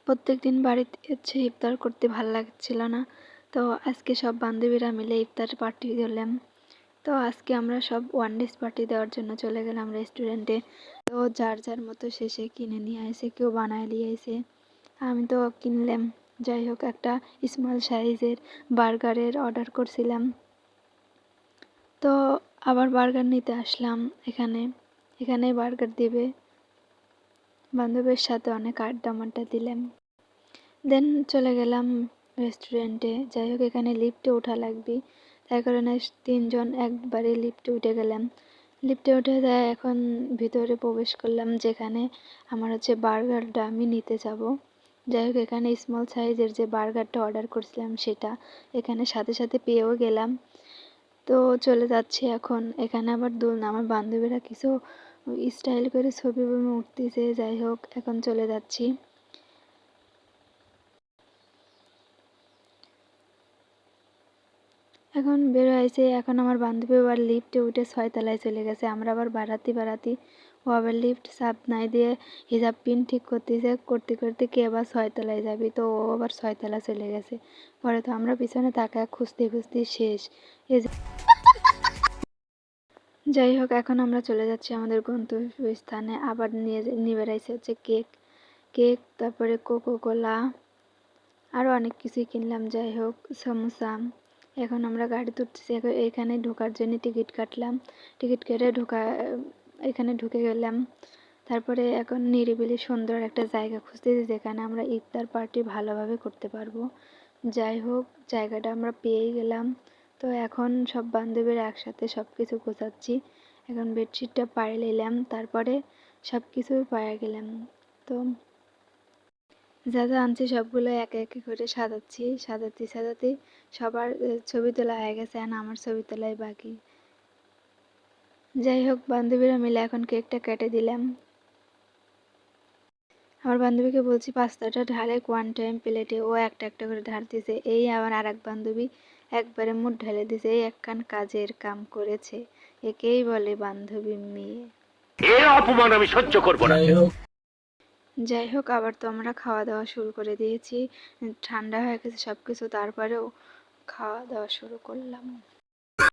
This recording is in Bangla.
প্রত্যেকদিন বাড়িতে হচ্ছে ইফতার করতে ভালো লাগছিল না, তো আজকে সব বান্ধবীরা মিলে ইফতার পার্টি দিলাম। তো আজকে আমরা সব ওয়ান ডেজ পার্টি দেওয়ার জন্য চলে গেলাম রেস্টুরেন্টে। তো যার যার মতো শেষে কিনে নিয়ে আসে, কেউ বানায় নিয়ে আসে, আমি তো কিনলাম। যাই হোক, একটা স্মল সাইজের বার্গারের অর্ডার করছিলাম। তো আবার বার্গার নিতে আসলাম এখানে বার্গার দিবে। বান্ধবীর সাথে অনেক আড্ডা মাড্ডা দিলাম, দেন চলে গেলাম রেস্টুরেন্টে। যাই হোক, এখানে লিফটে ওঠা লাগবে, তাই কারণে তিনজন একবারে লিফটে উঠে গেলাম। লিফটে উঠে যায়, এখন ভিতরে প্রবেশ করলাম, যেখানে আমার হচ্ছে বার্গারটা আমি নিতে যাব। যাই হোক, এখানে স্মল সাইজের যে বার্গারটা অর্ডার করছিলাম সেটা এখানে সাথে সাথে পেয়েও গেলাম। তো চলে যাচ্ছি এখন। এখানে আবার আমার বান্ধবীরা কিছু স্টাইল করে ছবি উঠতেছে। যাই হোক, এখন চলে যাচ্ছি। এখন বের হয়েছে, এখন আমার বান্ধবী আবার লিফটে উঠে 6 তলায় চলে গেছে। আমরা আবার বাড়াতি ও আবার লিফট চাপ নাই দিয়ে হিজাব পিন ঠিক করতেছে, করতে করতে কে আবার 6 তলায় যাবি, তো ও আবার 6 তলা চলে গেছে। পরে তো আমরা পিছনে তাকায় খুঁজতে খুঁজতে শেষ। যাই হোক, এখন আমরা চলে যাচ্ছি আমাদের গন্তব্যস্থানে। আবার নিয়ে বেড়াইছে হচ্ছে কেক, তারপরে কোকো কোলা, আরও অনেক কিছুই কিনলাম। যাই হোক, সমোসা। এখন আমরা গাড়িতে উঠতেছি। এখানে ঢোকার জন্য টিকিট কাটলাম, টিকিট কেটে এখানে ঢুকে গেলাম। তারপরে এখন নিরিবিলি সুন্দর একটা জায়গা খুঁজতেছি যেখানে আমরা ইফতার পার্টি ভালোভাবে করতে পারবো। যাই হোক, জায়গাটা আমরা পেয়েই গেলাম। তো এখন সব বান্ধবীরা একসাথে সব কিছু গোছাচ্ছি। এখন বেডশিটটা পায়ে নিলাম, তারপরে সব কিছুই পায়ে গেলাম। তো যা যা আনছি সবগুলো একে একে করে সাজাতে সবার ছবি তোলা হয়ে গেছে, আর আমার ছবি তোলাই বাকি। যাই হোক, বান্ধবীরা মিলে এখন কেকটা কেটে দিলাম। আমার বান্ধবীকে বলছি পাস্তাটা ঢালে ওয়ান টাইম প্লেটে, ও একটা একটা করে ঢালতেছে। এই আমার আর এক বান্ধবী একবারে মুখ ঢেলে দিছে। এই একখান কাজের কাম করেছে, একেই বলে বান্ধবী মেয়ে। এর অপমান আমি সহ্য করব না। যাই হোক, আবার তো আমরা খাওয়া দাওয়া শুরু করে দিয়েছি। ঠান্ডা হয়ে গেছে সব কিছু, তারপরেও খাওয়া দাওয়া শুরু করলাম।